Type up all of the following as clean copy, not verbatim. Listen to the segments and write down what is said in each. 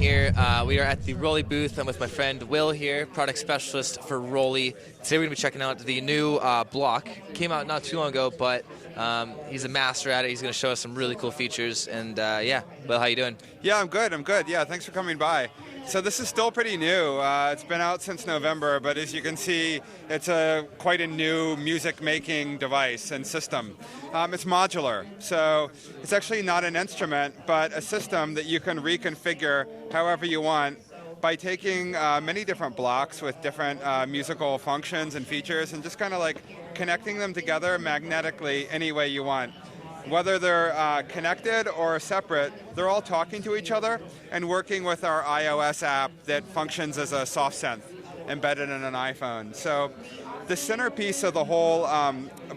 here. We are at the ROLI booth. I'm with my friend Will here, product specialist for ROLI. Today we're going to be checking out the new block. Came out not too long ago, but he's a master at it. He's going to show us some really cool features. And yeah, Will, how you doing? Yeah, I'm good. Yeah, thanks for coming by. So this is still pretty new. It's been out since November, but as you can see, it's quite a new music-making device and system. It's modular, so it's actually not an instrument, but a system that you can reconfigure however you want by taking many different blocks with different musical functions and features and just kind of like connecting them together magnetically any way you want. Whether they're connected or separate, they're all talking to each other and working with our iOS app that functions as a soft synth embedded in an iPhone. So the centerpiece of the whole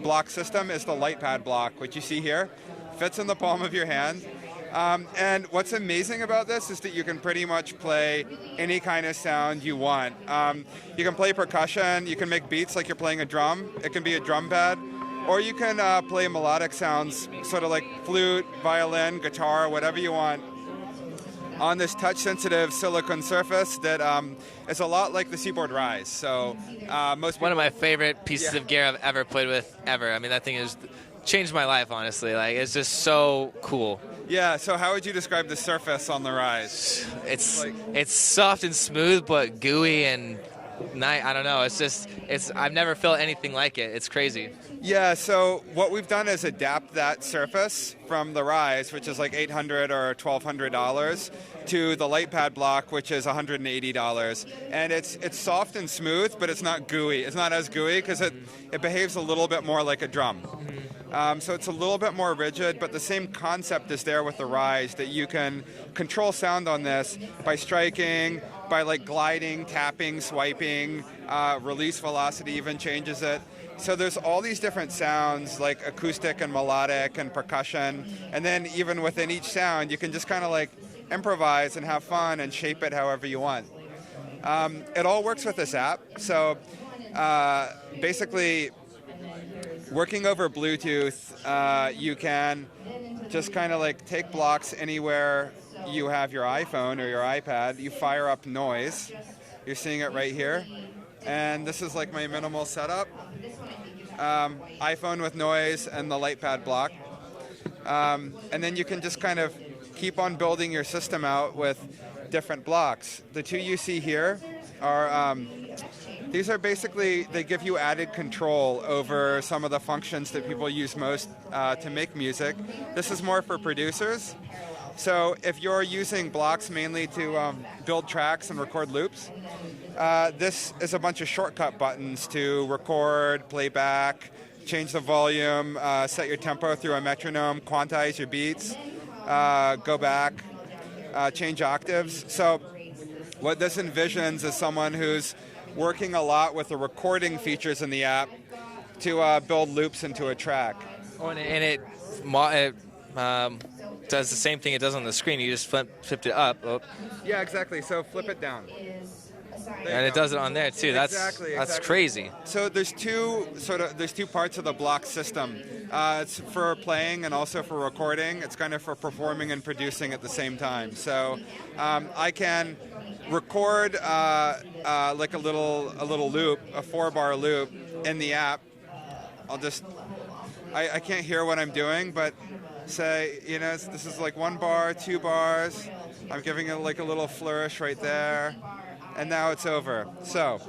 block system is the LightPad block, which you see here. Fits in the palm of your hand. And what's amazing about this is that you can pretty much play any kind of sound you want. You can play percussion, you can make beats like you're playing a drum. It can be a drum pad. Or you can play melodic sounds, sort of like flute, violin, guitar, whatever you want, on this touch-sensitive silicone surface that is a lot like the Seaboard Rise. So most people, one of my favorite pieces of gear I've ever played with ever. I mean, that thing has changed my life, honestly. Like, it's just so cool. Yeah. So how would you describe the surface on the Rise? It's soft and smooth, but gooey and I don't know. I've never felt anything like it. It's crazy. Yeah, so what we've done is adapt that surface from the Rise, which is like $800 or $1,200, to the LightPad block, which is $180. And it's soft and smooth, but it's not gooey. It's not as gooey because it behaves a little bit more like a drum. So it's a little bit more rigid, but the same concept is there with the Rise, that you can control sound on this by striking, by like gliding, tapping, swiping, release velocity even changes it. So there's all these different sounds like acoustic and melodic and percussion, and then even within each sound you can just kind of like improvise and have fun and shape it however you want. It all works with this app, so basically working over Bluetooth, you can just kind of like take blocks anywhere you have your iPhone or your iPad. You fire up noise. You're seeing it right here. And this is like my minimal setup. iPhone with noise and the LightPad block. And then you can just kind of keep on building your system out with different blocks. The two you see here are, these are basically, they give you added control over some of the functions that people use most to make music. This is more for producers. So if you're using blocks mainly to build tracks and record loops, this is a bunch of shortcut buttons to record, playback, change the volume, set your tempo through a metronome, quantize your beats, go back, change octaves. So what this envisions is someone who's working a lot with the recording features in the app to build loops into a track. Oh, and it does the same thing it does on the screen. You just flipped it up. Oh. Yeah, exactly. So flip it down. And it does it on there too. Exactly. That's crazy. So there's two parts of the block system. It's for playing and also for recording. It's kind of for performing and producing at the same time. So I can record like a little loop, a 4-bar loop in the app. I can't hear what I'm doing, but say, this is like 1 bar, 2 bars. I'm giving it like a little flourish right there. And now it's over. So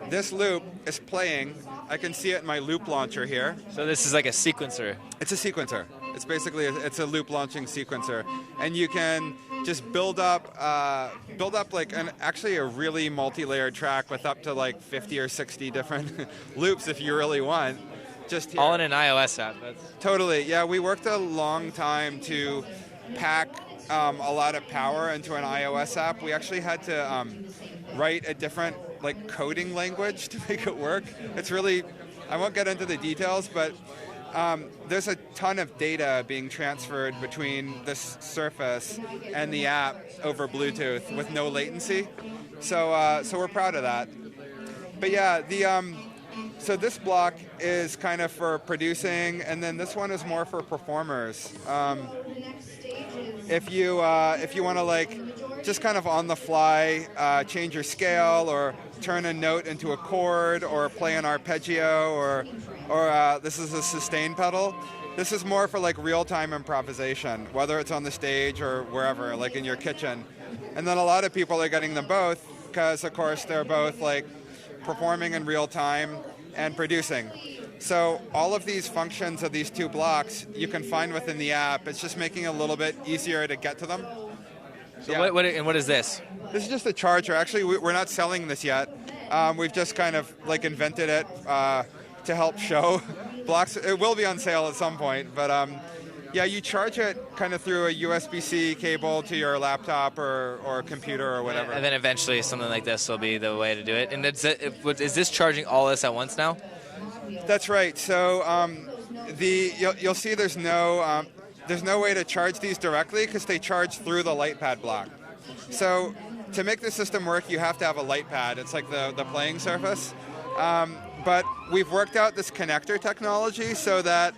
this loop is playing. I can see it in my loop launcher here. So this is like a sequencer. It's a sequencer. It's basically it's a loop launching sequencer, and you can just build up like actually a really multi-layered track with up to like 50 or 60 different loops if you really want. Just here. All in an iOS app. Totally. Yeah, we worked a long time to pack a lot of power into an iOS app. We actually had to write a different like coding language to make it work. It's really, I won't get into the details, but there's a ton of data being transferred between this surface and the app over Bluetooth with no latency. So we're proud of that. But yeah, so this block is kind of for producing, and then this one is more for performers. If you want to like just kind of on the fly change your scale or turn a note into a chord or play an arpeggio or this is a sustain pedal. This is more for like real-time improvisation, whether it's on the stage or wherever, like in your kitchen. And then a lot of people are getting them both because, of course, they're both like performing in real time and producing. So all of these functions of these two blocks you can find within the app. It's just making it a little bit easier to get to them. So yeah. What is this? This is just a charger. Actually, we're not selling this yet. We've just kind of like invented it to help show blocks. It will be on sale at some point, but yeah, you charge it kind of through a USB-C cable to your laptop or computer or whatever. And then eventually something like this will be the way to do it. And is this charging all this at once now? That's right. So you'll see there's no way to charge these directly because they charge through the LightPad block. So to make the system work, you have to have a LightPad. It's like the playing surface. But we've worked out this connector technology so that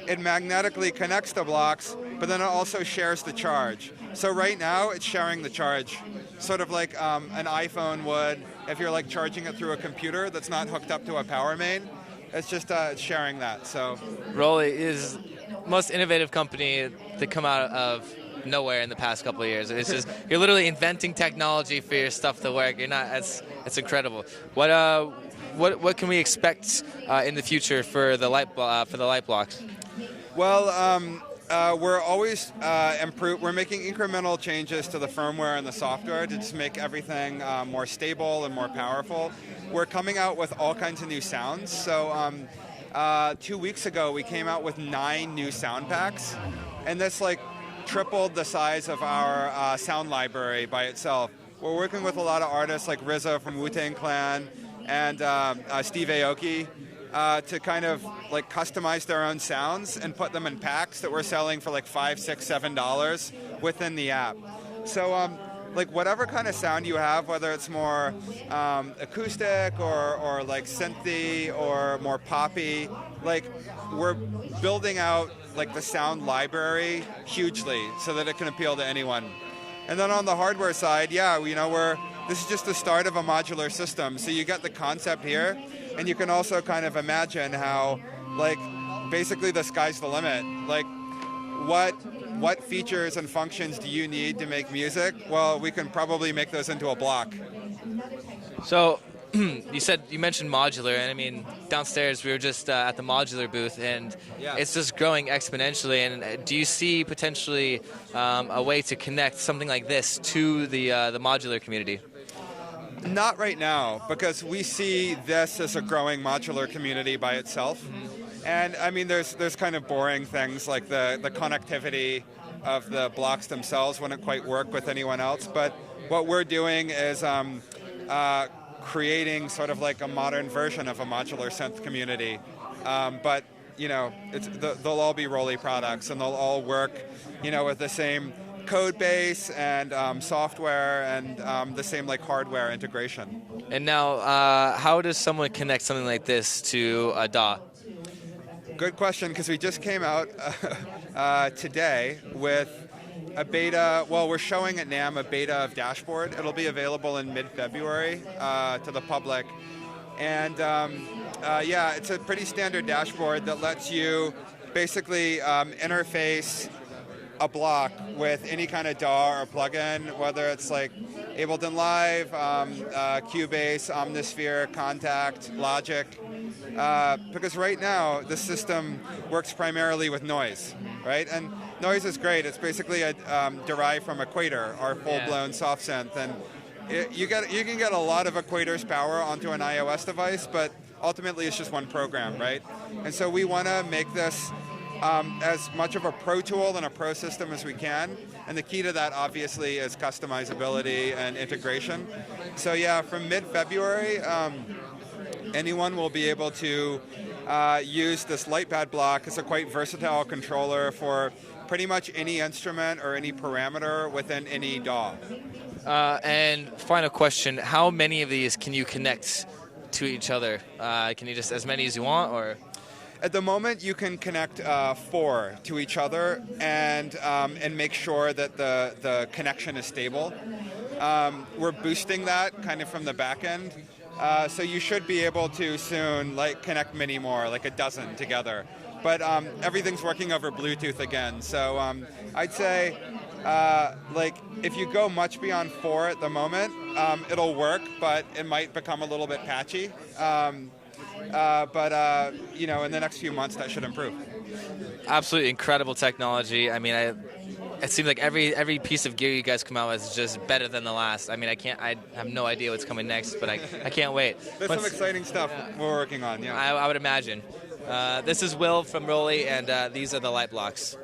it magnetically connects the blocks, but then it also shares the charge. So right now, it's sharing the charge, sort of like an iPhone would if you're like charging it through a computer that's not hooked up to a power main. It's just sharing that. So ROLI is the most innovative company to come out of nowhere in the past couple of years. It's just you're literally inventing technology for your stuff to work. You're not. It's incredible. What can we expect in the future for the light blocks? Well, we're always we're making incremental changes to the firmware and the software to just make everything more stable and more powerful. We're coming out with all kinds of new sounds. So 2 weeks ago, we came out with 9 new sound packs, and this like tripled the size of our sound library by itself. We're working with a lot of artists like RZA from Wu-Tang Clan and Steve Aoki to kind of like customize their own sounds and put them in packs that we're selling for like $5, $6, $7 within the app. So like whatever kind of sound you have, whether it's more acoustic or like synthy or more poppy, like we're building out like the sound library hugely so that it can appeal to anyone. And then on the hardware side, yeah, this is just the start of a modular system. So you get the concept here, and you can also kind of imagine how, like, basically the sky's the limit. Like, what features and functions do you need to make music? Well, we can probably make those into a block. So you mentioned modular, and I mean, downstairs we were just at the modular booth, and it's just growing exponentially. And do you see potentially a way to connect something like this to the modular community? Not right now, because we see this as a growing modular community by itself. And I mean, there's kind of boring things like the connectivity of the blocks themselves wouldn't quite work with anyone else. But what we're doing is creating sort of like a modern version of a modular synth community. But, they'll all be ROLI products, and they'll all work, with the same code base and software and the same like hardware integration. And now, how does someone connect something like this to a DAW? Good question, because we just came out today with a beta. Well, we're showing at NAMM a beta of Dashboard. It'll be available in mid-February to the public. And it's a pretty standard dashboard that lets you basically interface a block with any kind of DAW or plugin, whether it's like Ableton Live, Cubase, Omnisphere, Contact, Logic. Because right now the system works primarily with noise, right? And noise is great. It's basically derived from Equator, our full-blown soft synth, and you can get a lot of Equator's power onto an iOS device, but ultimately it's just one program, right? And so we want to make this as much of a pro tool and a pro system as we can. And the key to that, obviously, is customizability and integration. So yeah, from mid-February, anyone will be able to use this LightPad block as a quite versatile controller for pretty much any instrument or any parameter within any DAW. And final question, how many of these can you connect to each other? Can you just as many as you want, or? At the moment, you can connect 4 to each other and make sure that the connection is stable. We're boosting that kind of from the back end. So you should be able to soon connect many more, like a dozen together. But everything's working over Bluetooth again. So I'd say if you go much beyond 4 at the moment, it'll work, but it might become a little bit patchy. But in the next few months, that should improve. Absolutely incredible technology. I mean, it seems like every piece of gear you guys come out with is just better than the last. I mean, I have no idea what's coming next, but I can't wait. There's some exciting stuff we're working on, yeah. I would imagine. This is Will from ROLI, and these are the light blocks.